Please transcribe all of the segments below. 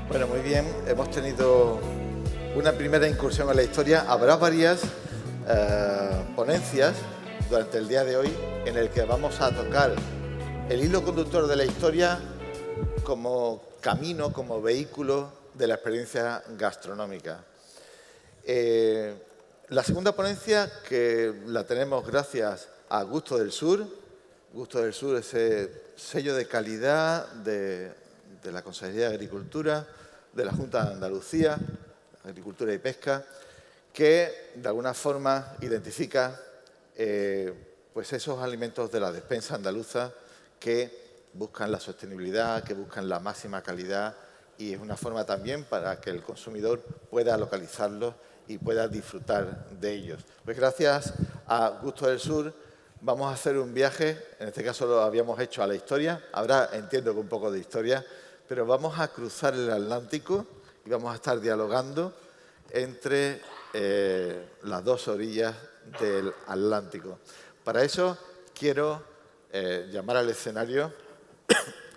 Bueno, muy bien. Hemos tenido una primera incursión en la historia. Habrá varias ponencias durante el día de hoy en el que vamos a tocar el hilo conductor de la historia como camino, como vehículo de la experiencia gastronómica. La segunda ponencia, que la tenemos gracias a Gusto del Sur. Gusto del Sur, ese sello de calidad de la Consejería de Agricultura, de la Junta de Andalucía, Agricultura y Pesca, que de alguna forma identifica pues esos alimentos de la despensa andaluza que buscan la sostenibilidad, que buscan la máxima calidad, y es una forma también para que el consumidor pueda localizarlos y pueda disfrutar de ellos. Pues gracias a Gusto del Sur vamos a hacer un viaje, en este caso lo habíamos hecho a la historia, habrá, entiendo que un poco de historia, pero vamos a cruzar el Atlántico y vamos a estar dialogando entre las dos orillas del Atlántico. Para eso quiero llamar al escenario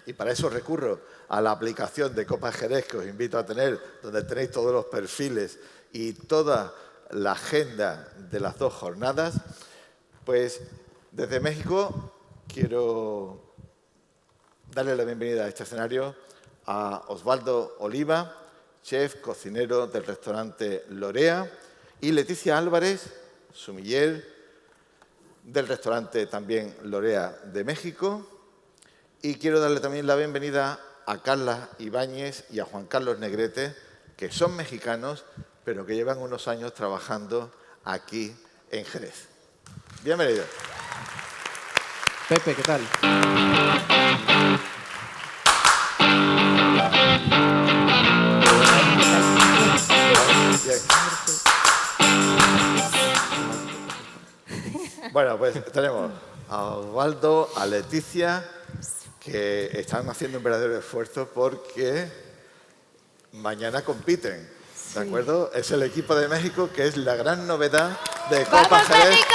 y para eso recurro a la aplicación de Copa Jerez que os invito a tener, donde tenéis todos los perfiles y toda la agenda de las dos jornadas. Pues desde México quiero darle la bienvenida a este escenario a Osvaldo Oliva, chef cocinero del restaurante Lorea, y Leticia Álvarez, sumiller del restaurante también Lorea de México. Y quiero darle también la bienvenida a Carla Ibáñez y a Juan Carlos Negrete, que son mexicanos, pero que llevan unos años trabajando aquí en Jerez. Bienvenidos. Pepe, ¿qué tal? Bien. Bueno, pues tenemos a Osvaldo, a Leticia, que están haciendo un verdadero esfuerzo porque mañana compiten, ¿de acuerdo? Es el equipo de México, que es la gran novedad de Copa Jerez. México!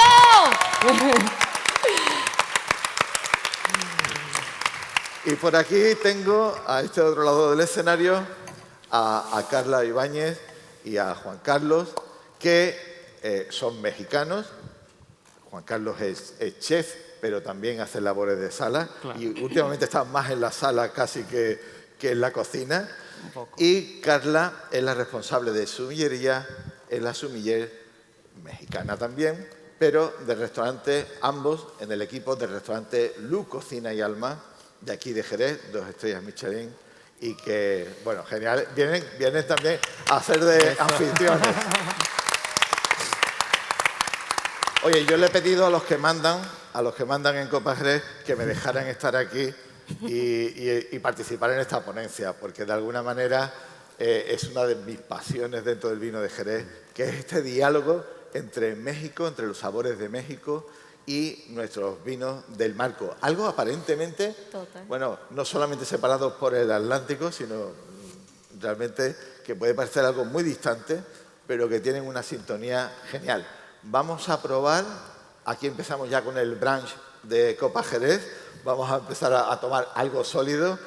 Y por aquí tengo a este otro lado del escenario a Carla Ibáñez y a Juan Carlos, que son mexicanos. Juan Carlos es chef, pero también hace labores de sala. Claro. Y últimamente está más en la sala casi que en la cocina. Un poco. Y Carla es la responsable de sumillería, es la sumiller mexicana también, pero del restaurante, ambos en el equipo del restaurante Lu Cocina y Alma, de aquí de Jerez, 2 estrellas Michelin, y que, bueno, genial, vienen también a hacer de anfitriones. Oye, yo le he pedido a los que mandan en Copa Jerez, que me dejaran estar aquí y participar en esta ponencia, porque de alguna manera es una de mis pasiones dentro del vino de Jerez, que es este diálogo entre México, entre los sabores de México y nuestros vinos del marco. Algo aparentemente, bueno, no solamente separados por el Atlántico, sino realmente que puede parecer algo muy distante, pero que tienen una sintonía genial. Vamos a probar, aquí empezamos ya con el brunch de Copa Jerez, vamos a empezar a tomar algo sólido.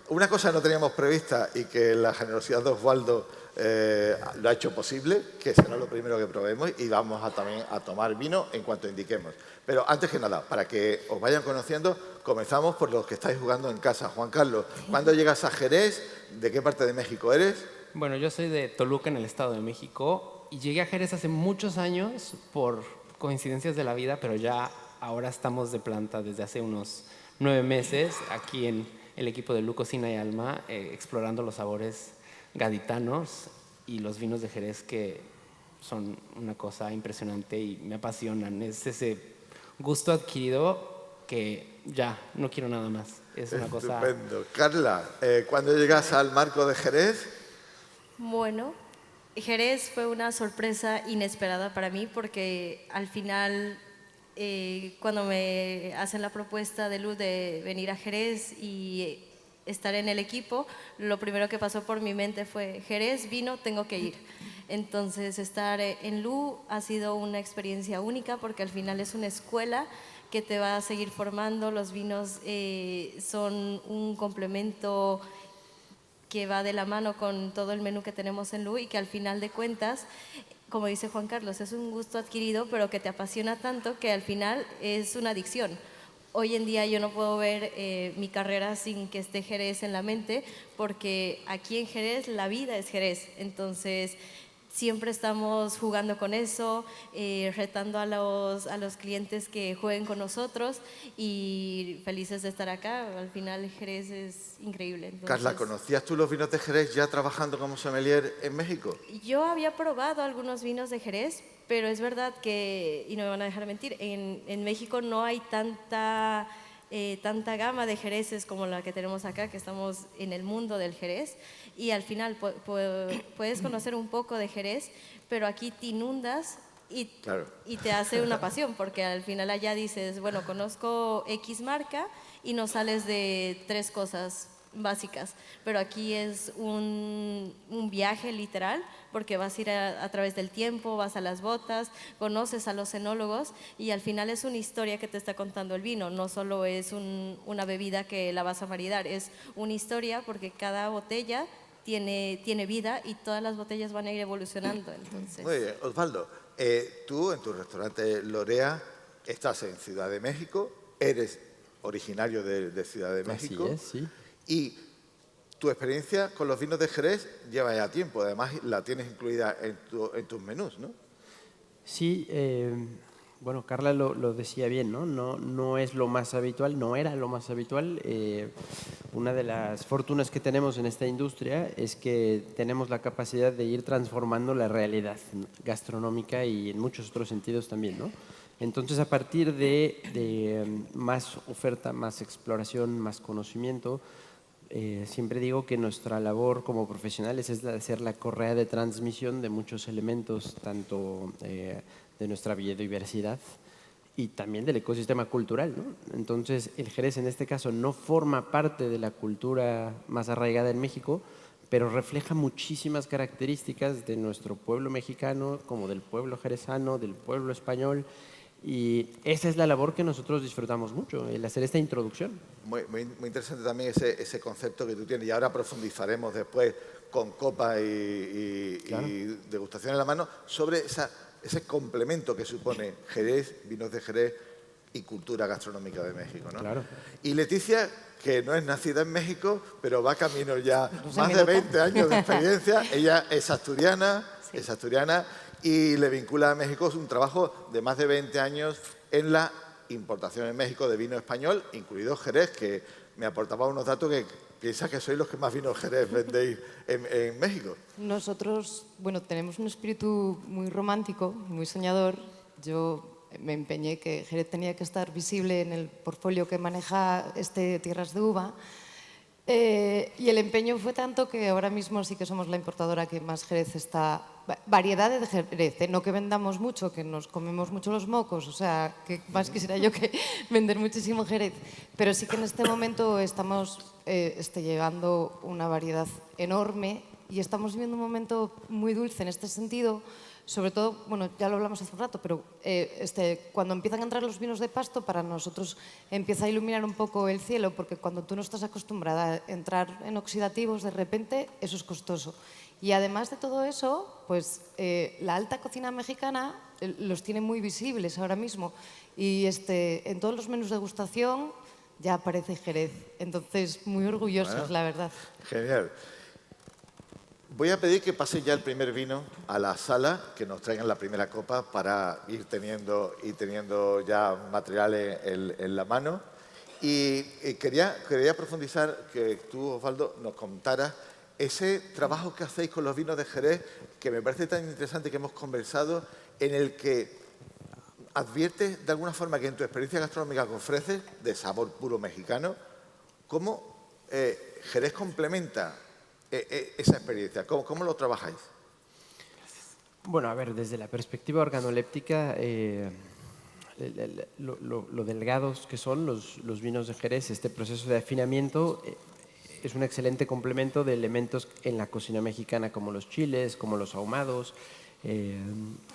Una cosa que no teníamos prevista y que la generosidad de Osvaldo lo ha hecho posible, que será lo primero que probemos, y vamos también a tomar vino en cuanto indiquemos. Pero antes que nada, para que os vayan conociendo, comenzamos por los que estáis jugando en casa. Juan Carlos, ¿cuándo llegas a Jerez? ¿De qué parte de México eres? Bueno, yo soy de Toluca, en el Estado de México, y llegué a Jerez hace muchos años por coincidencias de la vida, pero ya ahora estamos de planta desde hace unos 9 meses aquí en el equipo de Lu Cocina y Alma, explorando los sabores gaditanos y los vinos de Jerez, que son una cosa impresionante y me apasionan. Es ese gusto adquirido que ya no quiero nada más. Es una cosa... Estupendo. Carla, ¿cuándo llegas al marco de Jerez? Bueno, Jerez fue una sorpresa inesperada para mí porque al final, cuando me hacen la propuesta de Luz de venir a Jerez y estar en el equipo, lo primero que pasó por mi mente fue Jerez, vino, tengo que ir. Entonces estar en Lu ha sido una experiencia única porque al final es una escuela que te va a seguir formando. Los vinos son un complemento que va de la mano con todo el menú que tenemos en Lu y que al final de cuentas, como dice Juan Carlos, es un gusto adquirido, pero que te apasiona tanto que al final es una adicción. Hoy en día yo no puedo ver mi carrera sin que esté Jerez en la mente, porque aquí en Jerez la vida es Jerez. Entonces, siempre estamos jugando con eso, retando a los clientes que jueguen con nosotros y felices de estar acá. Al final Jerez es increíble. Entonces, Carla, ¿conocías tú los vinos de Jerez ya trabajando como sommelier en México? yo había probado algunos vinos de Jerez, pero es verdad que, y no me van a dejar mentir, en México no hay tanta gama de jereces como la que tenemos acá, que estamos en el mundo del Jerez, y al final puedes conocer un poco de Jerez, pero aquí te inundas Claro. y te hace una pasión, porque al final allá dices, bueno, conozco X marca y no sales de 3 cosas básicas, pero aquí es un viaje literal, porque vas a ir a través del tiempo, vas a las botas, conoces a los enólogos y al final es una historia que te está contando el vino, no solo es una bebida que la vas a maridar, es una historia porque cada botella tiene vida y todas las botellas van a ir evolucionando. Entonces, Muy bien, Osvaldo, tú en tu restaurante Lorea estás en Ciudad de México, eres originario de Ciudad de México. Así es, sí. Y tu experiencia con los vinos de Jerez lleva ya tiempo, además la tienes incluida en tus menús, ¿no? Sí, bueno, Carla lo decía bien, ¿no? No es lo más habitual, no era lo más habitual. Una de las fortunas que tenemos en esta industria es que tenemos la capacidad de ir transformando la realidad gastronómica y en muchos otros sentidos también, ¿no? Entonces, a partir de más oferta, más exploración, más conocimiento, siempre digo que nuestra labor como profesionales es la de ser la correa de transmisión de muchos elementos, tanto de nuestra biodiversidad y también del ecosistema cultural, ¿no? Entonces, el Jerez en este caso no forma parte de la cultura más arraigada en México, pero refleja muchísimas características de nuestro pueblo mexicano, como del pueblo jerezano, del pueblo español, y esa es la labor que nosotros disfrutamos mucho, el hacer esta introducción. Muy interesante también ese concepto que tú tienes y ahora profundizaremos después con copa y degustación en la mano sobre ese complemento que supone Jerez, vinos de Jerez y cultura gastronómica de México, ¿no? Claro. Y Leticia, que no es nacida en México, pero va camino ya más de 20 años de experiencia. Ella es asturiana, Sí. es asturiana y le vincula a México un trabajo de más de 20 años en la importación en México de vino español, incluido Jerez, que me aportaba unos datos que piensa que sois los que más vino Jerez vendéis en México. Nosotros, bueno, tenemos un espíritu muy romántico, muy soñador. Yo me empeñé que Jerez tenía que estar visible en el portfolio que maneja Tierras de Uva. Y el empeño fue tanto que ahora mismo sí que somos la importadora que más Jerez está... Variedad de Jerez, no que vendamos mucho, que nos comemos mucho los mocos, o sea, que más quisiera yo que vender muchísimo Jerez. Pero sí que en este momento estamos llevando una variedad enorme y estamos viviendo un momento muy dulce en este sentido. Sobre todo, bueno, ya lo hablamos hace un rato, pero cuando empiezan a entrar los vinos de pasto, para nosotros empieza a iluminar un poco el cielo, porque cuando tú no estás acostumbrada a entrar en oxidativos, de repente eso es costoso. Y además de todo eso, pues la alta cocina mexicana los tiene muy visibles ahora mismo. Y en todos los menús de degustación ya aparece Jerez. Entonces, muy orgullosos, Bueno, la verdad. Genial. Voy a pedir que pasen ya el primer vino a la sala, que nos traigan la primera copa para ir teniendo ya material en la mano. Y quería profundizar, que tú, Osvaldo, nos contaras ese trabajo que hacéis con los vinos de Jerez, que me parece tan interesante que hemos conversado, en el que adviertes de alguna forma que en tu experiencia gastronómica que ofreces, de sabor puro mexicano, cómo Jerez complementa esa experiencia. ¿Cómo lo trabajáis? Bueno, a ver, desde la perspectiva organoléptica, lo delgados que son los vinos de Jerez, este proceso de afinamiento es un excelente complemento de elementos en la cocina mexicana como los chiles, como los ahumados,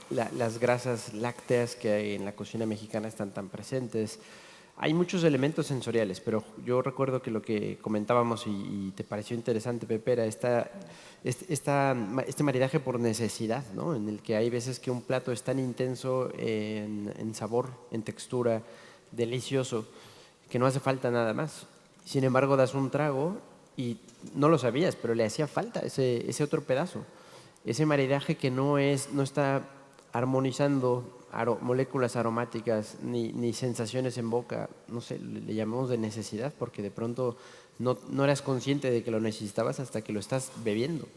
las grasas lácteas que en la cocina mexicana están tan presentes. Hay muchos elementos sensoriales, pero yo recuerdo que lo que comentábamos y te pareció interesante, Pepe, era este maridaje por necesidad, ¿no? En el que hay veces que un plato es tan intenso en sabor, en textura, delicioso, que no hace falta nada más. Sin embargo, das un trago y no lo sabías, pero le hacía falta ese otro pedazo. Ese maridaje que no está armonizando moléculas aromáticas ni sensaciones en boca, no sé, le llamamos de necesidad porque de pronto no eras consciente de que lo necesitabas hasta que lo estás bebiendo.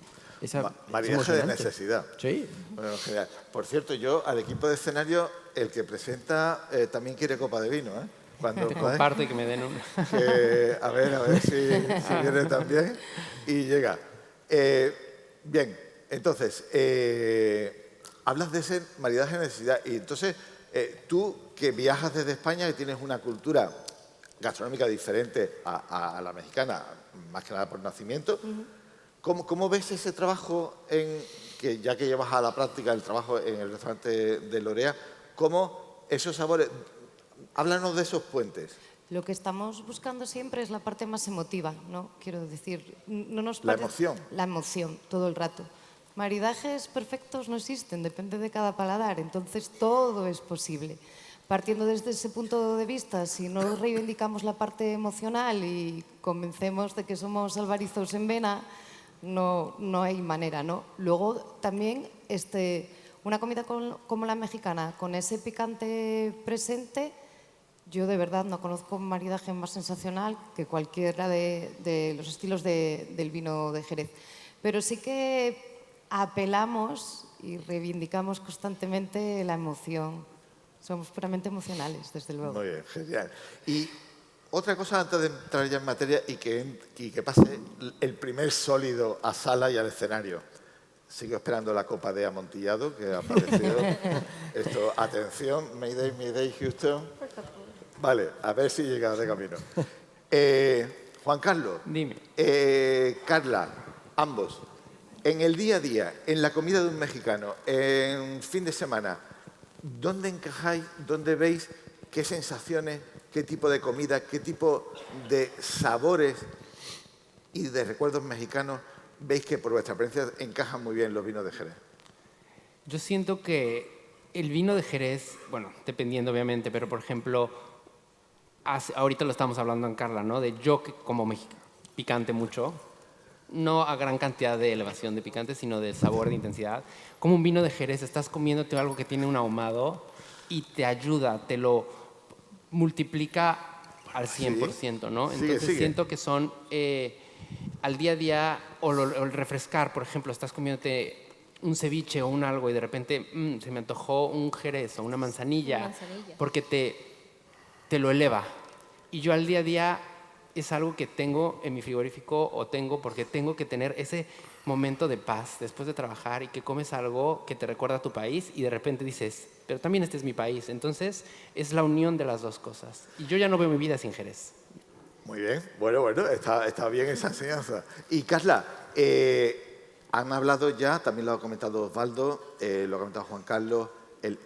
Es Maridaje de emocionante. necesidad. Sí. Bueno, genial. Por cierto, yo al equipo de escenario, el que presenta también quiere copa de vino, ¿eh? Cuando Te podáis, comparto y que me den un... a ver si viene también y llega. Bien, entonces, hablas de ese maridaje de necesidad y entonces tú que viajas desde España y tienes una cultura gastronómica diferente a la mexicana, más que nada por nacimiento, ¿cómo ves ese trabajo, que ya que llevas a la práctica el trabajo en el restaurante de Lorea, cómo esos sabores... Háblanos de esos puentes. Lo que estamos buscando siempre es la parte más emotiva, ¿no? Quiero decir, no nos La parece- emoción. La emoción, todo el rato. Maridajes perfectos no existen, depende de cada paladar, entonces todo es posible. Partiendo desde ese punto de vista, si no reivindicamos la parte emocional y convencemos de que somos albarizos en vena, no hay manera, ¿no? Luego también una comida como la mexicana, con ese picante presente, yo de verdad no conozco un maridaje más sensacional que cualquiera de los estilos del vino de Jerez. Pero sí que apelamos y reivindicamos constantemente la emoción. Somos puramente emocionales, desde luego. Muy bien, genial. Y otra cosa antes de entrar ya en materia y que pase el primer sólido a sala y al escenario. Sigo esperando la copa de amontillado que ha aparecido. Esto, atención, Mayday, Houston. Vale, a ver si llega de camino. Juan Carlos. Dime. Carla, ambos. En el día a día, en la comida de un mexicano, en fin de semana, ¿dónde encajáis? ¿Dónde veis qué sensaciones, qué tipo de comida, qué tipo de sabores y de recuerdos mexicanos veis que por vuestra experiencia encajan muy bien los vinos de Jerez? Yo siento que el vino de Jerez, bueno, dependiendo obviamente, pero por ejemplo, ahorita lo estamos hablando en Carla, ¿no? De yo que como picante mucho, no a gran cantidad de elevación de picante, sino de sabor, de intensidad. Como un vino de Jerez, estás comiéndote algo que tiene un ahumado y te ayuda, te lo multiplica al 100%, ¿no? Sigue, Entonces sigue. siento que son al día a día, o el refrescar, por ejemplo, estás comiéndote un ceviche o un algo y de repente se me antojó un jerez o una manzanilla, Una manzanilla. porque te lo eleva. Y yo al día a día es algo que tengo en mi frigorífico porque tengo que tener ese momento de paz después de trabajar y que comes algo que te recuerda a tu país y de repente dices, pero también este es mi país. Entonces es la unión de las dos cosas. Y yo ya no veo mi vida sin Jerez. Muy bien, bueno, está bien esa enseñanza. Y Carla, han hablado ya, también lo ha comentado Osvaldo, lo ha comentado Juan Carlos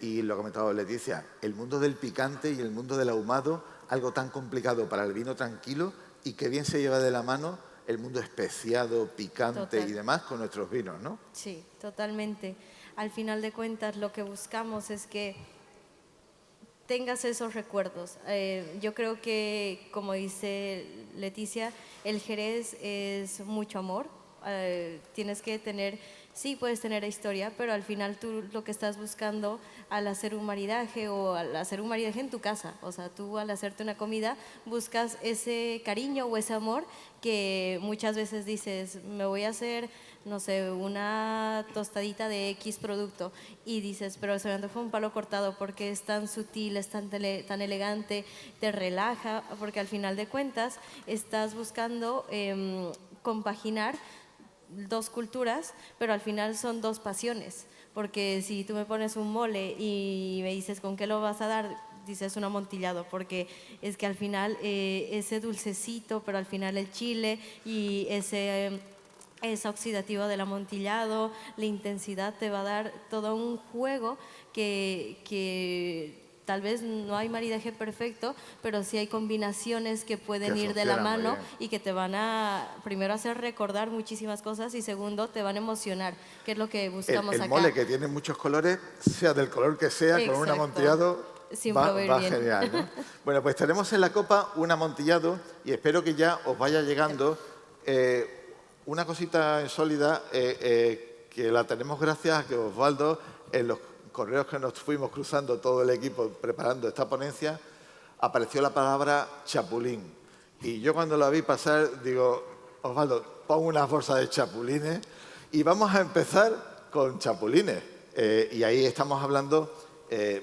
y lo ha comentado Leticia, el mundo del picante y el mundo del ahumado, algo tan complicado para el vino tranquilo y que bien se lleva de la mano el mundo especiado, picante Total. y demás con nuestros vinos, ¿no? Sí, totalmente. Al final de cuentas, lo que buscamos es que tengas esos recuerdos. Yo creo que, como dice Leticia, el Jerez es mucho amor. Tienes que tener, sí puedes tener historia, pero al final tú lo que estás buscando al hacer un maridaje o al hacer un maridaje en tu casa, o sea, tú al hacerte una comida buscas ese cariño o ese amor que muchas veces dices, me voy a hacer, no sé, una tostadita de X producto y dices, pero se me antojó un palo cortado porque es tan sutil, es tan elegante, te relaja, porque al final de cuentas estás buscando compaginar dos culturas, pero al final son dos pasiones, porque si tú me pones un mole y me dices con qué lo vas a dar, dices un amontillado, porque es que al final ese dulcecito, pero al final el chile y esa oxidativa del amontillado, la intensidad te va a dar todo un juego que tal vez no hay maridaje perfecto, pero sí hay combinaciones que pueden Que ir de la funcionan muy mano bien. y que te van a, primero, hacer recordar muchísimas cosas y segundo, te van a emocionar, que es lo que buscamos El acá. mole, que tiene muchos colores, sea del color que sea, con un Exacto. amontillado Siempre va a ir va bien. genial, ¿no? Bueno, pues tenemos en la copa un amontillado y espero que ya os vaya llegando una cosita sólida que la tenemos gracias a que Osvaldo, en los correos que nos fuimos cruzando todo el equipo preparando esta ponencia, apareció la palabra chapulín. Y yo cuando la vi pasar, digo, Osvaldo, pon una bolsa de chapulines y vamos a empezar con chapulines. Y ahí estamos hablando,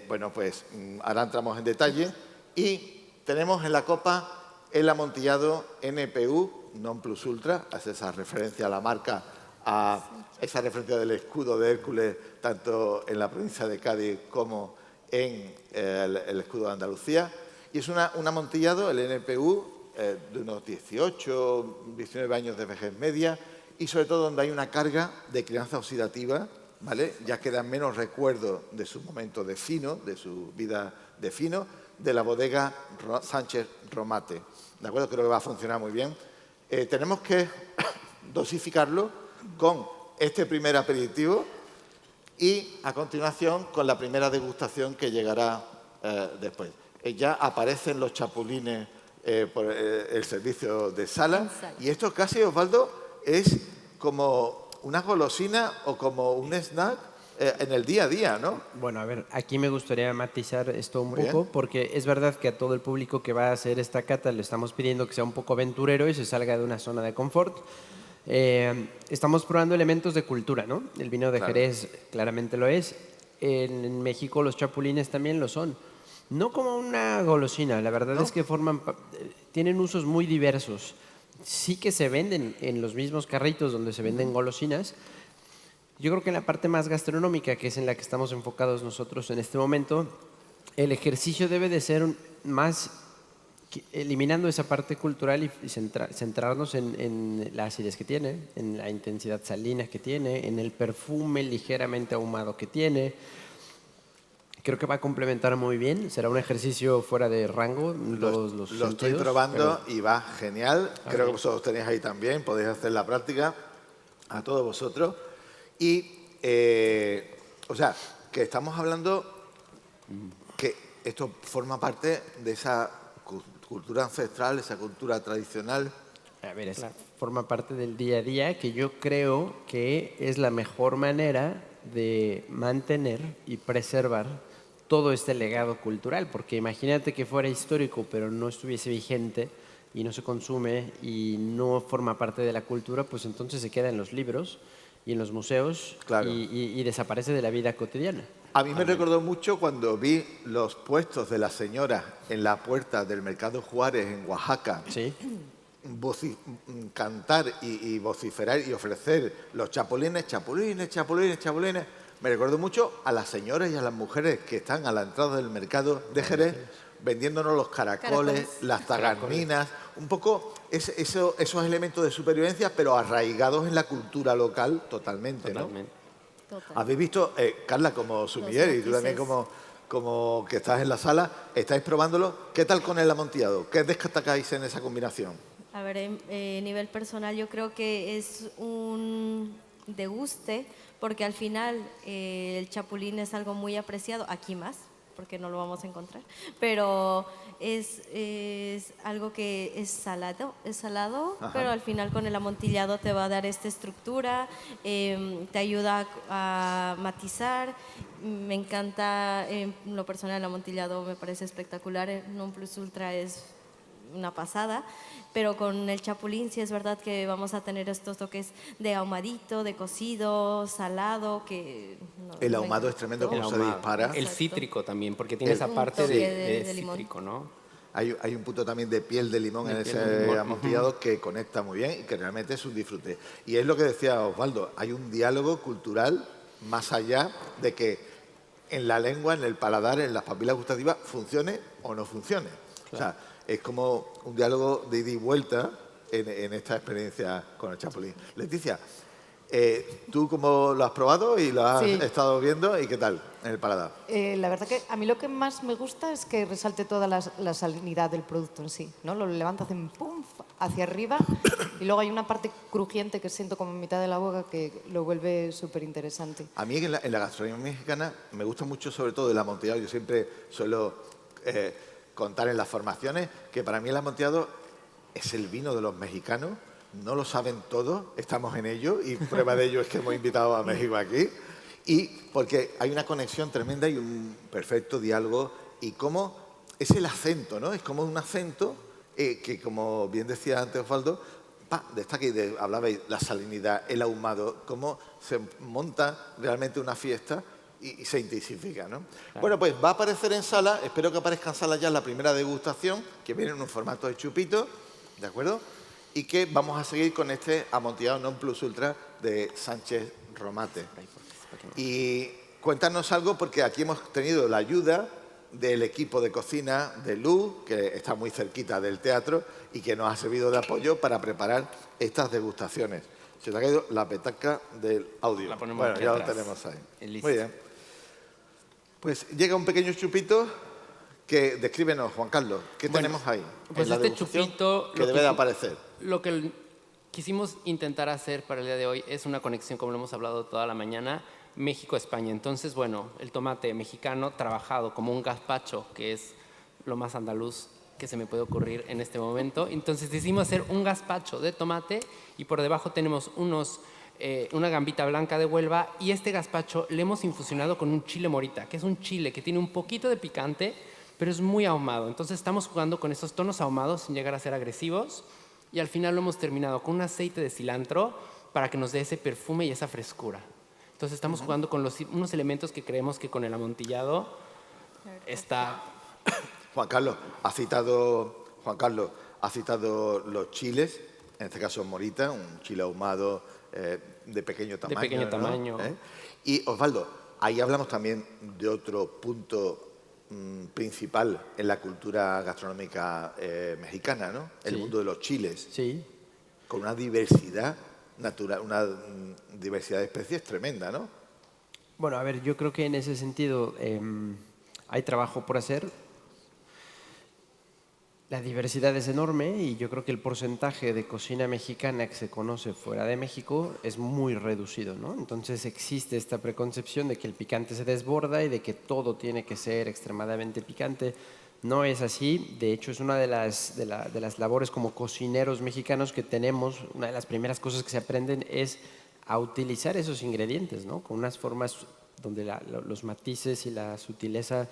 bueno, pues ahora entramos en detalle y tenemos en la copa el amontillado NPU, Non Plus Ultra, hace esa referencia a la marca, a esa referencia del escudo de Hércules, tanto en la provincia de Cádiz como en el escudo de Andalucía. Y es un amontillado, el NPU, de unos 18, 19 años de vejez media y sobre todo donde hay una carga de crianza oxidativa, ¿vale? Ya quedan menos recuerdos de su momento de fino, de su vida de fino, de la bodega Sánchez Romate. ¿De acuerdo? Creo que va a funcionar muy bien. Tenemos que dosificarlo con este primer aperitivo y a continuación con la primera degustación que llegará después. Ya aparecen los chapulines por el servicio de sala y esto casi, Osvaldo, es como una golosina o como un snack en el día a día, ¿no? Bueno, a ver, aquí me gustaría matizar esto un Muy poco, bien. porque es verdad que a todo el público que va a hacer esta cata le estamos pidiendo que sea un poco aventurero y se salga de una zona de confort. Estamos probando elementos de cultura, ¿no? El vino de Claro. Jerez claramente lo es. En México los chapulines también lo son. No como una golosina, la verdad ¿No? es que tienen usos muy diversos. Sí que se venden en los mismos carritos donde se venden golosinas. Yo creo que en la parte más gastronómica, que es en la que estamos enfocados nosotros en este momento, el ejercicio debe de ser más eliminando esa parte cultural y centrarnos en la acidez que tiene, en la intensidad salina que tiene, en el perfume ligeramente ahumado que tiene. Creo que va a complementar muy bien. Será un ejercicio fuera de rango. Lo estoy sentidos, probando pero y va genial. Creo que vosotros tenéis ahí también, podéis hacer la práctica a todos vosotros. Y, o sea, que estamos hablando que esto forma parte de esa cultura ancestral, esa cultura tradicional. a ver, forma parte del día a día, que yo creo que es la mejor manera de mantener y preservar todo este legado cultural, porque imagínate que fuera histórico pero no estuviese vigente y no se consume y no forma parte de la cultura, pues entonces se queda en los libros y en los museos Claro. y desaparece de la vida cotidiana. A mí me recordó mucho cuando vi los puestos de las señoras en la puerta del Mercado Juárez en Oaxaca, Sí, cantar y vociferar y ofrecer los chapulines, chapulines, chapulines, chapulines. Me recordó mucho a las señoras y a las mujeres que están a la entrada del mercado de Jerez vendiéndonos los caracoles, las tagarninas, un poco esos elementos de supervivencia, pero arraigados en la cultura local totalmente, ¿no? Totalmente. Total. Habéis visto, Carla, como sumiller y tú también matices. como que estás en la sala, estáis probándolo. ¿Qué tal con el amontillado? ¿Qué destacáis en esa combinación? A ver, nivel personal yo creo que es un deguste porque al final el chapulín es algo muy apreciado, aquí más, porque no lo vamos a encontrar, pero es algo que es salado, Ajá. pero al final con el amontillado te va a dar esta estructura, te ayuda a matizar. Me encanta, en lo personal, el amontillado me parece espectacular, el Non Plus Ultra es una pasada, pero con el chapulín sí es verdad que vamos a tener estos toques de ahumadito, de cocido, salado, que... El ahumado es tremendo, encantó. como se dispara. El Exacto. cítrico también, porque tiene El- esa Un parte toque de de limón. cítrico, ¿no? Hay un punto también de piel de limón De en piel de ese limón, amontillado que conecta muy bien y que realmente es un disfrute. Y es lo que decía Osvaldo, hay un diálogo cultural más allá de que en la lengua, en el paladar, en las papilas gustativas, funcione o no funcione. O sea, es como un diálogo de ida y vuelta en esta experiencia con el chapulín. Leticia, ¿Tú cómo lo has probado y lo has Sí. estado viendo y qué tal en el paladar? La verdad que a mí lo que más me gusta es que resalte toda la salinidad del producto en sí, ¿no? Lo levanta, hace un pum hacia arriba y luego hay una parte crujiente que siento como en mitad de la boca que lo vuelve súper interesante. A mí en la gastronomía mexicana me gusta mucho sobre todo el amontillado. Yo siempre suelo contar en las formaciones que para mí el amontillado es el vino de los mexicanos. No lo saben todos, estamos en ello y prueba de ello es que hemos invitado a México aquí. Y porque hay una conexión tremenda y un perfecto diálogo y cómo es el acento, ¿no? Es como un acento que, como bien decía antes Osvaldo, destaca y hablabais la salinidad, el ahumado, cómo se monta realmente una fiesta y se intensifica, ¿no? Claro. Bueno, pues va a aparecer en sala, espero que aparezca en sala ya la primera degustación, que viene en un formato de chupito, ¿de acuerdo? Y que vamos a seguir con este amontillado non plus ultra de Sánchez Romate. Y cuéntanos algo, porque aquí hemos tenido la ayuda del equipo de cocina de Luz, que está muy cerquita del teatro y que nos ha servido de apoyo para preparar estas degustaciones. Se te ha caído la petaca del audio. La ponemos bueno, aquí ya atrás. lo tenemos ahí. Listo. Muy bien. Pues llega un pequeño chupito que descríbenos, Juan Carlos, ¿qué tenemos ahí? Pues en la este degustación chupito que debe de aparecer. Lo que quisimos intentar hacer para el día de hoy es una conexión, como lo hemos hablado toda la mañana, México-España. Entonces, bueno, el tomate mexicano trabajado como un gazpacho, que es lo más andaluz que se me puede ocurrir en este momento. Entonces decidimos hacer un gazpacho de tomate y por debajo tenemos una gambita blanca de Huelva y este gazpacho le hemos infusionado con un chile morita, que es un chile que tiene un poquito de picante, pero es muy ahumado. Entonces estamos jugando con esos tonos ahumados sin llegar a ser agresivos y al final lo hemos terminado con un aceite de cilantro para que nos dé ese perfume y esa frescura. Entonces estamos jugando con unos elementos que creemos que con el amontillado está... Juan Carlos ha citado los chiles, en este caso morita, un chile ahumado de pequeño tamaño. De pequeño ¿no? tamaño. Y Osvaldo, ahí hablamos también de otro punto principal en la cultura gastronómica mexicana, ¿no? El mundo de los chiles. Sí. Con una diversidad natural, una diversidad de especies tremenda, ¿no? Bueno, a ver, yo creo que en ese sentido hay trabajo por hacer. La diversidad es enorme y yo creo que el porcentaje de cocina mexicana que se conoce fuera de México es muy reducido, ¿no? Entonces existe esta preconcepción de que el picante se desborda y de que todo tiene que ser extremadamente picante. No es así. De hecho, es una de las labores como cocineros mexicanos que tenemos. Una de las primeras cosas que se aprenden es a utilizar esos ingredientes, ¿no? Con unas formas donde los matices y la sutileza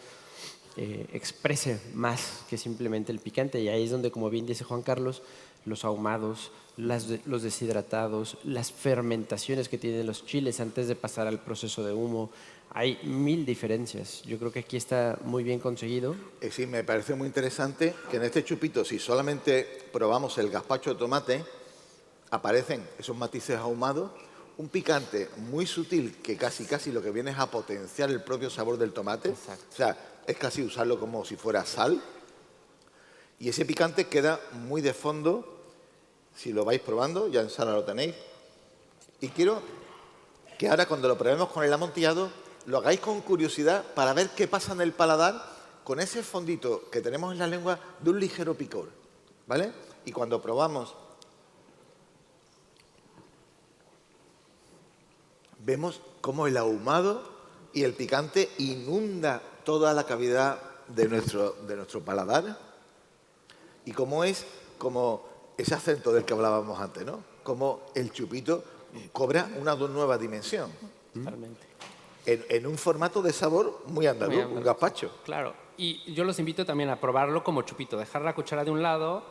exprese más que simplemente el picante. Y ahí es donde, como bien dice Juan Carlos, los ahumados, los deshidratados, las fermentaciones que tienen los chiles antes de pasar al proceso de humo. Hay 1000 diferencias. Yo creo que aquí está muy bien conseguido. Sí, me parece muy interesante que en este chupito, si solamente probamos el gazpacho de tomate, aparecen esos matices ahumados, un picante muy sutil que casi lo que viene es a potenciar el propio sabor del tomate. Exacto. O sea, es casi usarlo como si fuera sal. Y ese picante queda muy de fondo. Si lo vais probando, ya en sala lo tenéis. Y quiero que ahora cuando lo probemos con el amontillado, lo hagáis con curiosidad para ver qué pasa en el paladar con ese fondito que tenemos en la lengua de un ligero picor, ¿vale? Y cuando probamos, vemos cómo el ahumado y el picante inunda toda la cavidad de nuestro paladar y cómo es como ese acento del que hablábamos antes, ¿no? Cómo el chupito cobra una nueva dimensión. Totalmente. En un formato de sabor muy andaluz, Muy andaluz. un gazpacho. Claro, y yo los invito también a probarlo como chupito, dejar la cuchara de un lado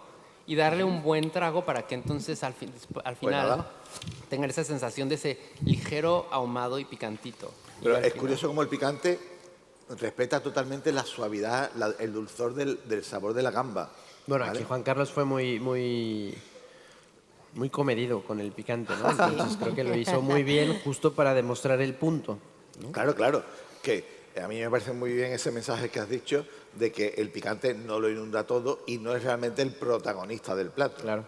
y darle un buen trago para que entonces al final nada. tengan esa sensación de ese ligero ahumado y picantito. Pero Y al es final- curioso cómo el picante respeta totalmente la suavidad, el dulzor del sabor de la gamba. Bueno, ¿vale? aquí Juan Carlos fue muy comedido con el picante, ¿no? Entonces creo que lo hizo muy bien justo para demostrar el punto. Claro, claro. Que a mí me parece muy bien ese mensaje que has dicho de que el picante no lo inunda todo y no es realmente el protagonista del plato. Claro.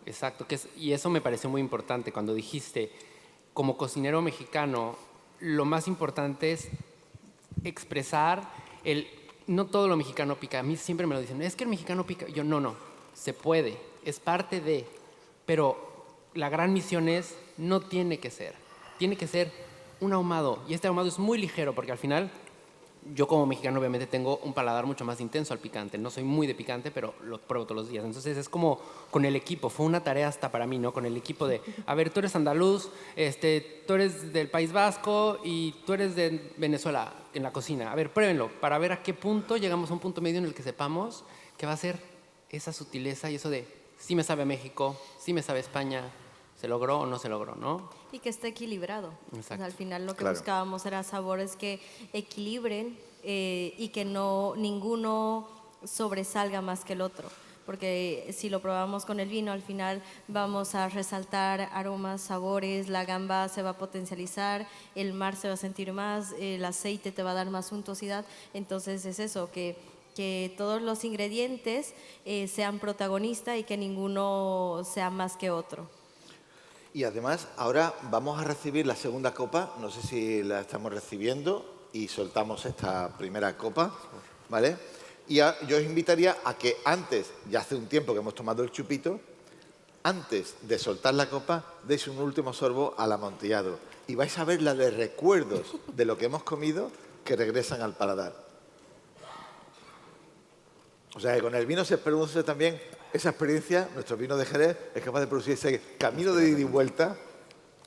Exacto, y eso me pareció muy importante cuando dijiste, como cocinero mexicano, lo más importante es expresar no todo lo mexicano pica. A mí siempre me lo dicen, es que el mexicano pica. Yo, no, se puede, es parte de, pero la gran misión es, no tiene que ser un ahumado. Y este ahumado es muy ligero porque al final yo como mexicano obviamente tengo un paladar mucho más intenso al picante. No soy muy de picante, pero lo pruebo todos los días. Entonces es como con el equipo. Fue una tarea hasta para mí, ¿no? Con el equipo de, a ver, tú eres andaluz, tú eres del País Vasco y tú eres de Venezuela en la cocina. A ver, pruébenlo para ver a qué punto llegamos a un punto medio en el que sepamos que va a ser esa sutileza y eso de, sí me sabe a México, sí me sabe a España, se logró o no se logró, ¿no? Y que esté equilibrado. O sea, al final lo que Claro. buscábamos era sabores que equilibren y que no ninguno sobresalga más que el otro. Porque si lo probamos con el vino, al final vamos a resaltar aromas, sabores, la gamba se va a potencializar, el mar se va a sentir más, el aceite te va a dar más untuosidad. Entonces es eso, que todos los ingredientes sean protagonistas y que ninguno sea más que otro. Y además, ahora vamos a recibir la segunda copa. No sé si la estamos recibiendo y soltamos esta primera copa, ¿vale? Y yo os invitaría a que antes, ya hace un tiempo que hemos tomado el chupito, antes de soltar la copa, deis un último sorbo al amontillado. Y vais a ver la de recuerdos de lo que hemos comido que regresan al paladar. O sea, que con el vino se produce también esa experiencia. Nuestro vino de Jerez es capaz de producir ese camino de ida y vuelta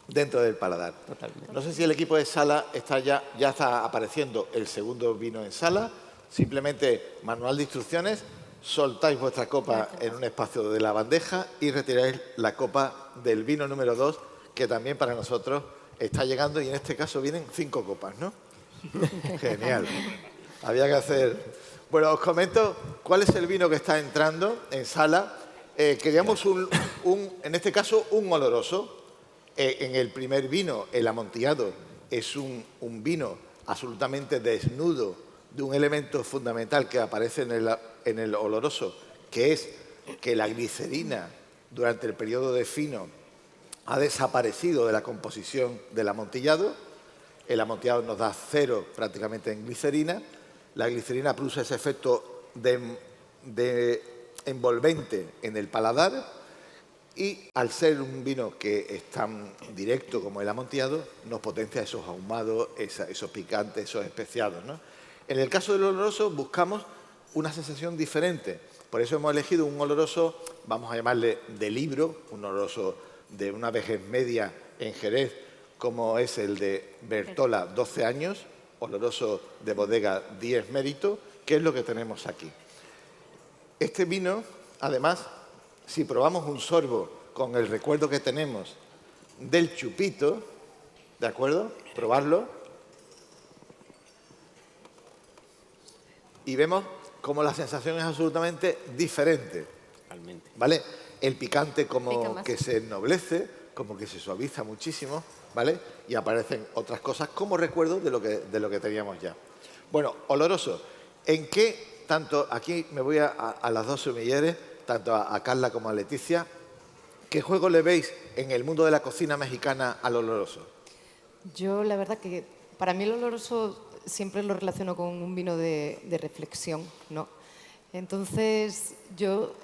dentro del paladar. Totalmente. No sé si el equipo de sala ya está apareciendo el segundo vino en sala. Simplemente manual de instrucciones, soltáis vuestra copa en un espacio de la bandeja y retiráis la copa del vino número 2, que también para nosotros está llegando, y en este caso vienen 5 copas, ¿no? Genial. Había que hacer... Bueno, os comento cuál es el vino que está entrando en sala. Queríamos en este caso, un oloroso. En el primer vino, el amontillado, es un vino absolutamente desnudo de un elemento fundamental que aparece en el oloroso, que es que la glicerina durante el periodo de fino ha desaparecido de la composición del amontillado. El amontillado nos da 0 prácticamente en glicerina. La glicerina produce ese efecto de envolvente en el paladar y al ser un vino que es tan directo como el amontillado, nos potencia esos ahumados, esos picantes, esos especiados, ¿no? En el caso del oloroso buscamos una sensación diferente. Por eso hemos elegido un oloroso, vamos a llamarle de libro, un oloroso de una vejez media en Jerez, como es el de Bertola, 12 años, oloroso de bodega 10 mérito, que es lo que tenemos aquí. Este vino, además, si probamos un sorbo con el recuerdo que tenemos del chupito, ¿de acuerdo? Probarlo. Y vemos cómo la sensación es absolutamente diferente. Totalmente. ¿Vale? El picante Pica como más. que se ennoblece, como que se suaviza muchísimo, ¿vale? Y aparecen otras cosas como recuerdo de lo que teníamos ya. Bueno, oloroso. ¿En qué tanto, aquí me voy a las dos sumilleres, tanto a Carla como a Leticia, qué juego le veis en el mundo de la cocina mexicana al oloroso? Yo, la verdad que para mí el oloroso siempre lo relaciono con un vino de reflexión, ¿no? Entonces, yo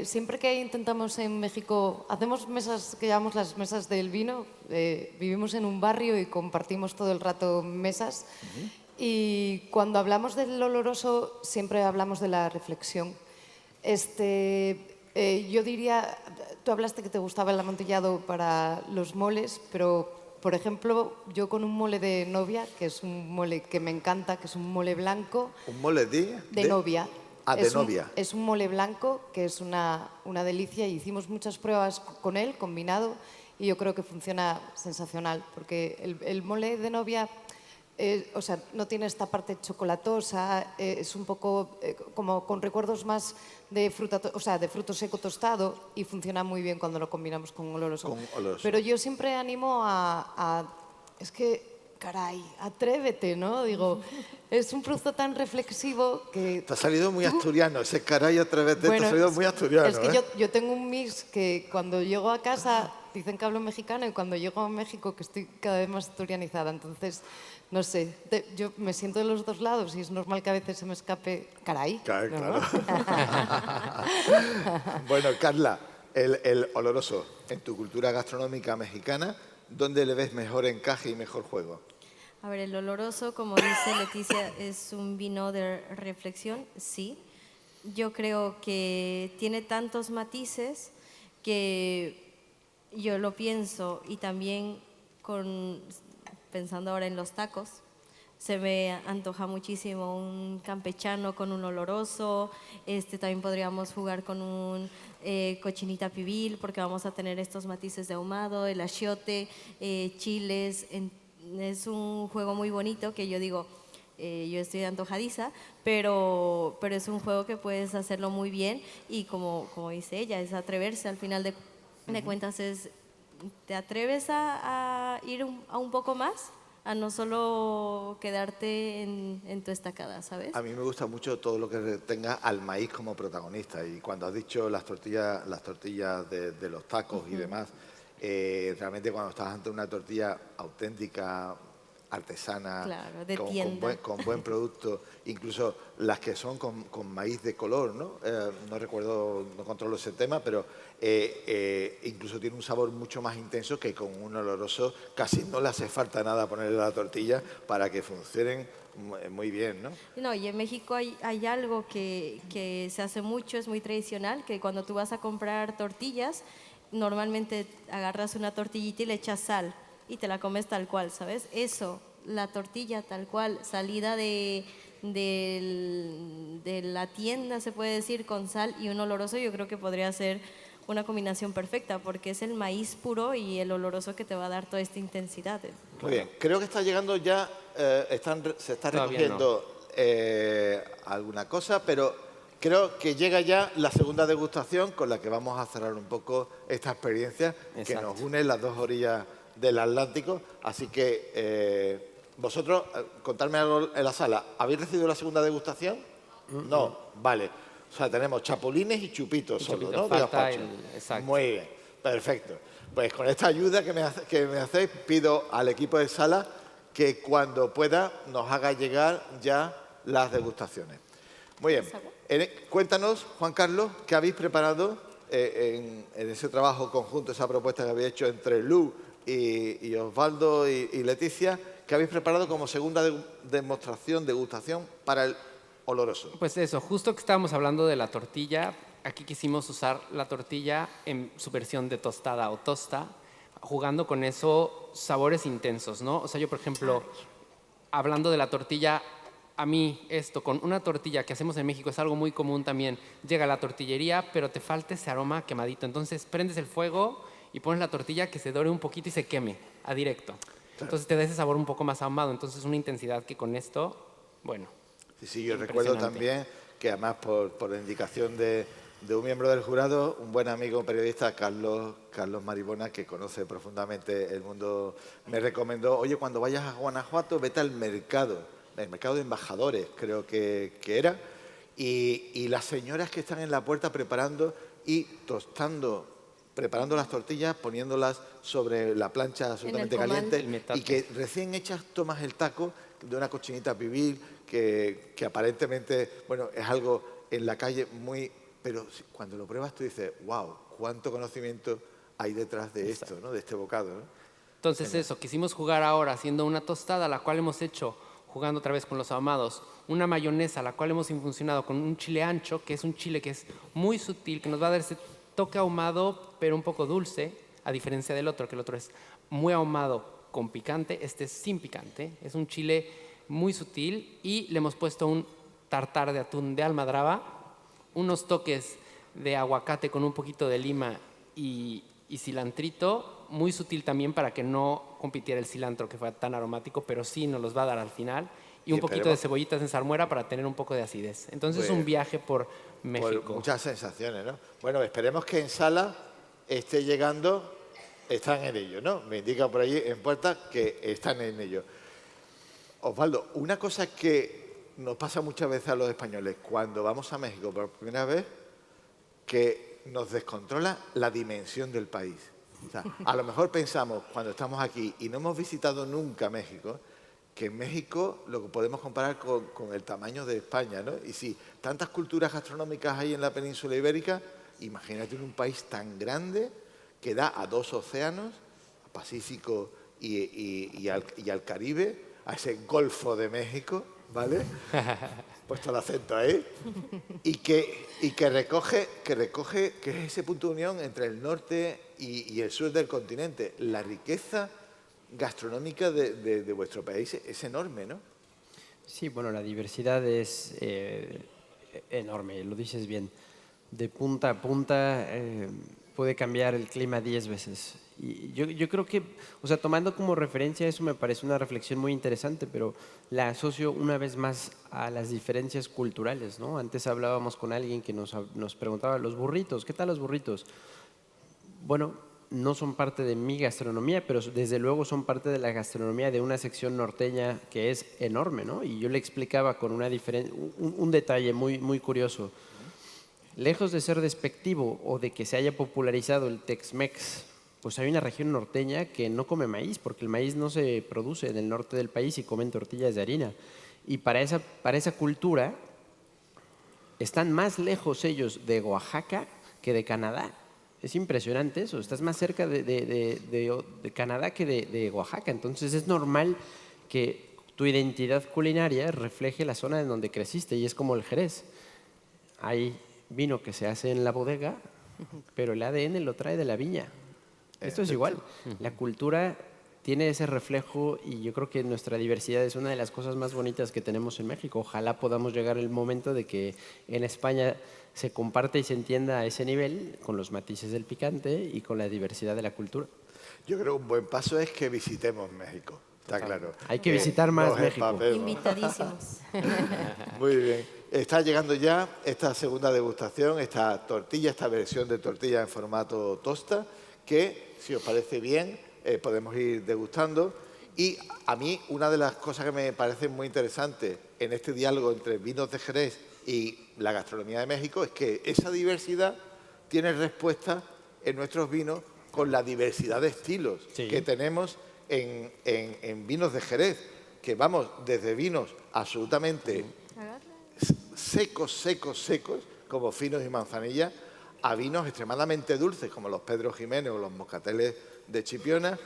siempre que intentamos en México, hacemos mesas que llamamos las mesas del vino, vivimos en un barrio y compartimos todo el rato mesas. Y cuando hablamos del oloroso, siempre hablamos de la reflexión. Yo diría, tú hablaste que te gustaba el amontillado para los moles, pero, por ejemplo, yo con un mole de novia, que es un mole que me encanta, que es un mole blanco. ¿Un mole de novia. Ah, de novia. Es un mole blanco que es una delicia y hicimos muchas pruebas con él, combinado, y yo creo que funciona sensacional, porque el mole de novia, o sea, no tiene esta parte chocolatosa, es un poco como con recuerdos más de de fruto seco tostado y funciona muy bien cuando lo combinamos con oloroso. Con oloroso. Pero yo siempre animo es que caray, atrévete, ¿no? Digo, es un producto tan reflexivo que... Te ha salido muy asturiano, ese caray atrévete, te ha salido muy asturiano. Es que yo tengo un mix que cuando llego a casa dicen que hablo mexicano y cuando llego a México que estoy cada vez más asturianizada. Entonces, no sé, yo me siento de los dos lados y es normal que a veces se me escape caray. Claro, ¿no? claro. Bueno, Carla, el oloroso, en tu cultura gastronómica mexicana, ¿dónde le ves mejor encaje y mejor juego? A ver, el oloroso, como dice Leticia, es un vino de reflexión, sí. Yo creo que tiene tantos matices que yo lo pienso y también pensando ahora en los tacos, se me antoja muchísimo un campechano con un oloroso. También podríamos jugar con un cochinita pibil porque vamos a tener estos matices de ahumado, el achiote, chiles. Es un juego muy bonito que yo digo, yo estoy antojadiza, pero es un juego que puedes hacerlo muy bien y como dice ella, es atreverse. Al final de cuentas ¿te atreves a ir a un poco más? A no solo quedarte en tu estacada, ¿sabes? A mí me gusta mucho todo lo que tenga al maíz como protagonista y cuando has dicho las tortillas de los tacos y demás, realmente cuando estás ante una tortilla auténtica, artesana, claro, de tienda. Con buen producto, incluso las que son con maíz de color, ¿no? No recuerdo, no controlo ese tema, pero incluso tiene un sabor mucho más intenso que con un oloroso. Casi no le hace falta nada ponerle a la tortilla para que funcionen muy bien, ¿no? No, y en México hay algo que se hace mucho, es muy tradicional, que cuando tú vas a comprar tortillas, normalmente agarras una tortillita y le echas sal y te la comes tal cual, ¿sabes? Eso, la tortilla tal cual, salida de la tienda, se puede decir, con sal y un oloroso, yo creo que podría ser una combinación perfecta porque es el maíz puro y el oloroso que te va a dar toda esta intensidad. Muy bien, creo que está llegando ya, se está Todavía recogiendo alguna cosa, pero creo que llega ya la segunda degustación con la que vamos a cerrar un poco esta experiencia que nos une las dos orillas del Atlántico. Así que vosotros, contadme algo en la sala. ¿Habéis recibido la segunda degustación? No, vale. O sea, tenemos chapulines y chupitos solo, ¿no? Falta exacto. Muy bien, perfecto. Pues con esta ayuda que me hacéis, pido al equipo de sala que cuando pueda nos haga llegar ya las degustaciones. Muy bien. Cuéntanos, Juan Carlos, ¿qué habéis preparado en ese trabajo conjunto, esa propuesta que habéis hecho entre Lu y Osvaldo y Leticia? ¿Qué habéis preparado como segunda degustación para el oloroso? Pues eso, justo que estábamos hablando de la tortilla, aquí quisimos usar la tortilla en su versión de tostada o tosta, jugando con eso sabores intensos, ¿no? O sea, yo, por ejemplo, hablando de la tortilla, a mí esto, con una tortilla que hacemos en México es algo muy común también. Llega a la tortillería, pero te falta ese aroma quemadito. Entonces prendes el fuego y pones la tortilla que se dore un poquito y se queme a directo. Entonces te da ese sabor un poco más ahumado. Entonces una intensidad que con esto, bueno. Sí, yo recuerdo también que además por indicación de un miembro del jurado, un buen amigo periodista, Carlos Maribona, que conoce profundamente el mundo, me recomendó, oye, cuando vayas a Guanajuato, vete al mercado de embajadores, creo que era, y las señoras que están en la puerta preparando y preparando las tortillas, poniéndolas sobre la plancha absolutamente caliente, y que recién hechas tomas el taco de una cochinita pibil, que aparentemente, bueno, es algo en la calle muy... Pero cuando lo pruebas tú dices, wow, cuánto conocimiento hay detrás de esto, ¿no? De este bocado, ¿no? Entonces eso, quisimos jugar ahora haciendo una tostada, la cual hemos hecho, jugando otra vez con los ahumados, una mayonesa, la cual hemos infusionado con un chile ancho, que es un chile que es muy sutil, que nos va a dar ese toque ahumado, pero un poco dulce, a diferencia del otro, que el otro es muy ahumado con picante, este es sin picante, es un chile muy sutil, y le hemos puesto un tartar de atún de almadraba, unos toques de aguacate con un poquito de lima y cilantrito, muy sutil también para que no compitiera el cilantro que fue tan aromático, pero sí nos los va a dar al final, y un poquito de cebollitas en salmuera para tener un poco de acidez. Entonces es un viaje por México. Por muchas sensaciones, ¿no? Bueno, esperemos que en sala esté llegando, están en ello, ¿no? Me indica por allí en puerta que están en ello. Osvaldo, una cosa que nos pasa muchas veces a los españoles cuando vamos a México por primera vez, que nos descontrola la dimensión del país. O sea, a lo mejor pensamos, cuando estamos aquí y no hemos visitado nunca México, que en México lo que podemos comparar con el tamaño de España, ¿no? Y si tantas culturas gastronómicas hay en la península ibérica, imagínate en un país tan grande que da a 2 océanos, al Pacífico y al Caribe, a ese Golfo de México, ¿vale? Puesto el acento ahí. Y que recoge, que es ese punto de unión entre el norte y el sur del continente. La riqueza gastronómica de vuestro país es enorme, ¿no? Sí, bueno, la diversidad es enorme, lo dices bien. De punta a punta puede cambiar el clima 10 veces. Y yo creo que, o sea, tomando como referencia eso me parece una reflexión muy interesante, pero la asocio una vez más a las diferencias culturales, ¿no? Antes hablábamos con alguien que nos preguntaba, los burritos, ¿qué tal los burritos? Bueno, no son parte de mi gastronomía, pero desde luego son parte de la gastronomía de una sección norteña que es enorme, ¿no? Y yo le explicaba con un detalle muy curioso. Lejos de ser despectivo o de que se haya popularizado el Tex-Mex, pues hay una región norteña que no come maíz, porque el maíz no se produce en el norte del país y comen tortillas de harina. Y para esa cultura están más lejos ellos de Oaxaca que de Canadá. Es impresionante eso, estás más cerca de Canadá que de Oaxaca. Entonces es normal que tu identidad culinaria refleje la zona en donde creciste y es como el Jerez. Hay vino que se hace en la bodega, pero el ADN lo trae de la viña. Esto es igual. La cultura tiene ese reflejo y yo creo que nuestra diversidad es una de las cosas más bonitas que tenemos en México. Ojalá podamos llegar el momento de que en España se comparte y se entienda a ese nivel con los matices del picante y con la diversidad de la cultura. Yo creo que un buen paso es que visitemos México, está claro. Hay que visitar más Nos México. empapemos. Invitadísimos. Muy bien. Está llegando ya esta segunda degustación, esta tortilla, esta versión de tortilla en formato tosta, que, si os parece bien, podemos ir degustando. Y a mí, una de las cosas que me parece muy interesante en este diálogo entre vinos de Jerez y la gastronomía de México es que esa diversidad tiene respuesta en nuestros vinos con la diversidad de estilos que tenemos en vinos de Jerez, que vamos desde vinos absolutamente secos, como finos y manzanilla, a vinos extremadamente dulces, como los Pedro Jiménez o los moscateles de Chipiona,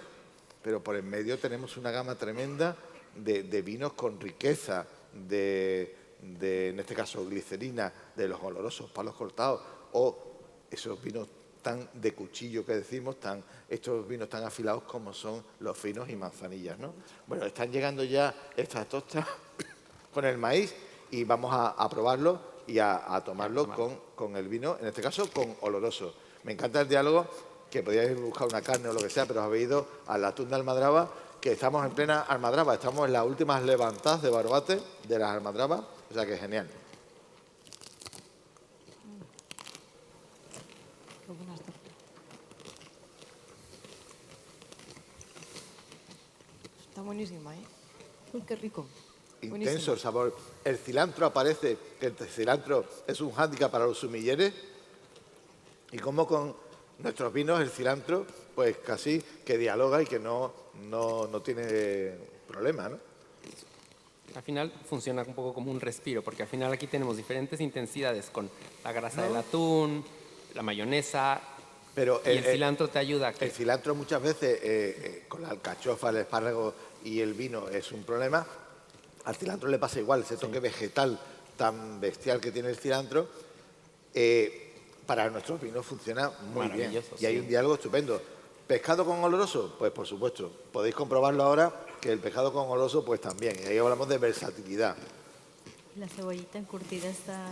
pero por en medio tenemos una gama tremenda de vinos con riqueza, en este caso, glicerina, de los olorosos palos cortados, o esos vinos tan de cuchillo que decimos, estos vinos tan afilados como son los finos y manzanillas, ¿no? Bueno, están llegando ya estas tostas con el maíz y vamos a probarlo y a tomarlo con el vino, en este caso con oloroso. Me encanta el diálogo, que podíais buscar una carne o lo que sea, pero os habéis ido al atún de Almadraba, que estamos en plena Almadraba, estamos en las últimas levantadas de Barbate de las Almadrabas, o sea que genial. Está buenísima, ¿eh? Uy, qué rico. Intenso el sabor. El cilantro aparece, que el cilantro es un hándicap para los sumilleres, y como con nuestros vinos el cilantro, pues casi que dialoga y que no tiene problema, ¿no? Al final funciona un poco como un respiro, porque al final aquí tenemos diferentes intensidades con la grasa del atún, la mayonesa, pero y el cilantro te ayuda a que... El cilantro muchas veces, con la alcachofa, el espárrago y el vino es un problema. Al cilantro le pasa igual, ese toque vegetal tan bestial que tiene el cilantro, para nuestros vinos funciona muy bien. Y hay un diálogo estupendo. ¿Pescado con oloroso? Pues por supuesto. Podéis comprobarlo ahora, que el pescado con oloroso pues también. Y ahí hablamos de versatilidad. La cebollita encurtida está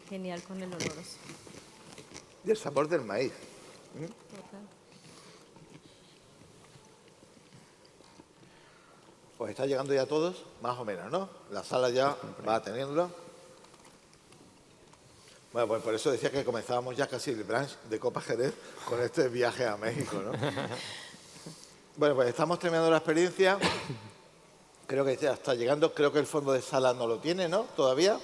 genial con el oloroso. Y el sabor del maíz. Total. Pues está llegando ya todos, más o menos, ¿no? La sala ya va teniéndolo. Bueno, pues por eso decía que comenzábamos ya casi el brunch de Copa Jerez con este viaje a México, ¿no? Bueno, pues estamos terminando la experiencia Creo que ya está llegando. Creo que el fondo de sala no lo tiene, ¿no? ¿Todavía?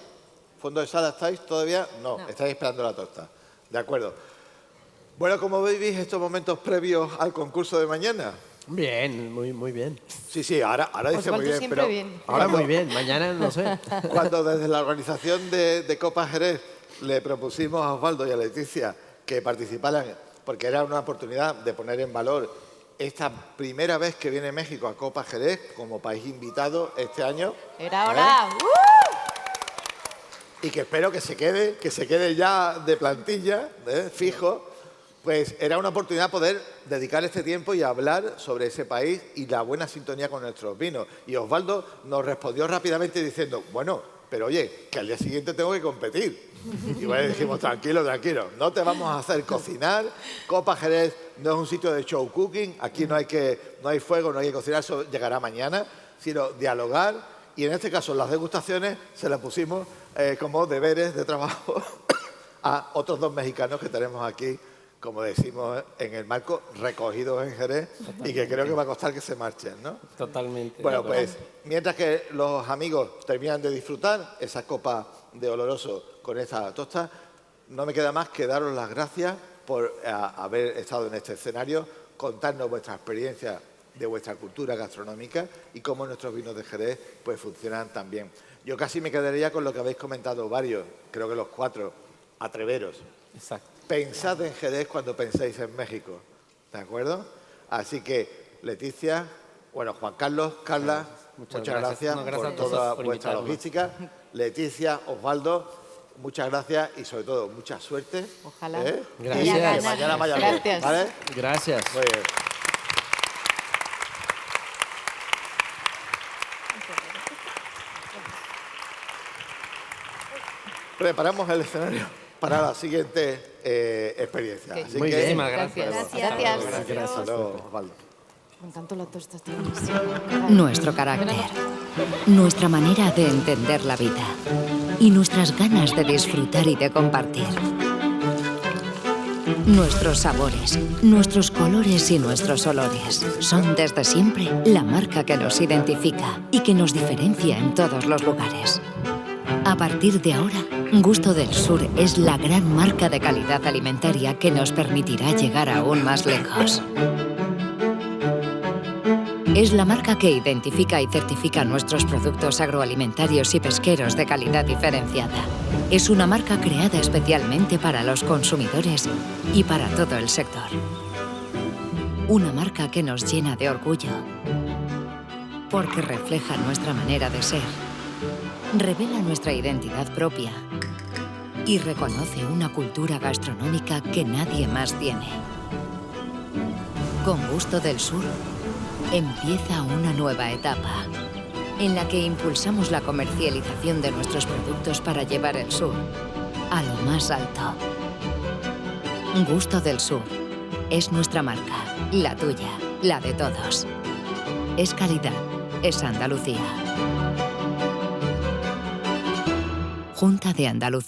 ¿Fondo de sala estáis todavía? No, estáis esperando la torta. De acuerdo. Bueno, ¿cómo veis estos momentos previos al concurso de mañana? Bien, muy bien. Sí, ahora dice muy Osvaldo bien, siempre pero bien. Ahora muy bien, mañana no sé. cuando desde la organización de Copa Jerez le propusimos a Osvaldo y a Leticia que participaran, porque era una oportunidad de poner en valor esta primera vez que viene México a Copa Jerez como país invitado este año. Era hora. Y que espero que se quede ya de plantilla, fijo. Pues era una oportunidad poder dedicar este tiempo y hablar sobre ese país y la buena sintonía con nuestros vinos. Y Osvaldo nos respondió rápidamente diciendo, bueno, pero oye, que al día siguiente tengo que competir. Y bueno, dijimos, tranquilo, no te vamos a hacer cocinar. Copa Jerez no es un sitio de show cooking, aquí no hay fuego, no hay que cocinar, eso llegará mañana, sino dialogar. Y en este caso las degustaciones se las pusimos como deberes de trabajo a otros 2 mexicanos que tenemos aquí, como decimos en el marco, recogidos en Jerez. Totalmente. Y que creo que va a costar que se marchen, ¿no? Totalmente. Bueno, pues mientras que los amigos terminan de disfrutar esa copa de oloroso con esta tosta, no me queda más que daros las gracias por haber estado en este escenario, contarnos vuestra experiencia de vuestra cultura gastronómica y cómo nuestros vinos de Jerez pues funcionan tan bien. Yo casi me quedaría con lo que habéis comentado varios, creo que los 4, atreveros. Exacto. Pensad en Jerez cuando penséis en México, ¿de acuerdo? Así que, Leticia, bueno, Juan Carlos, Carla, muchas gracias No, gracias por a toda por vuestra invitarnos. logística. Leticia, Osvaldo, muchas gracias y sobre todo mucha suerte. Ojalá. Gracias. Y que mañana vaya bien, Gracias. ¿vale? Gracias. Muy bien. Preparamos el escenario para la siguiente experiencia. Ok. Así Muy que, bien. Muchísimas gracias. Gracias. Gracias. Hasta luego, Osvaldo. Me encantó la tosta, está buenísima. Nuestro carácter, nuestra manera de entender la vida y nuestras ganas de disfrutar y de compartir. Nuestros sabores, nuestros colores y nuestros olores son desde siempre la marca que nos identifica y que nos diferencia en todos los lugares. A partir de ahora, Gusto del Sur es la gran marca de calidad alimentaria que nos permitirá llegar aún más lejos. Es la marca que identifica y certifica nuestros productos agroalimentarios y pesqueros de calidad diferenciada. Es una marca creada especialmente para los consumidores y para todo el sector. Una marca que nos llena de orgullo, porque refleja nuestra manera de ser, revela nuestra identidad propia y reconoce una cultura gastronómica que nadie más tiene. Con Gusto del Sur, empieza una nueva etapa en la que impulsamos la comercialización de nuestros productos para llevar el sur a lo más alto. Gusto del Sur es nuestra marca, la tuya, la de todos. Es calidad, es Andalucía. Junta de Andalucía.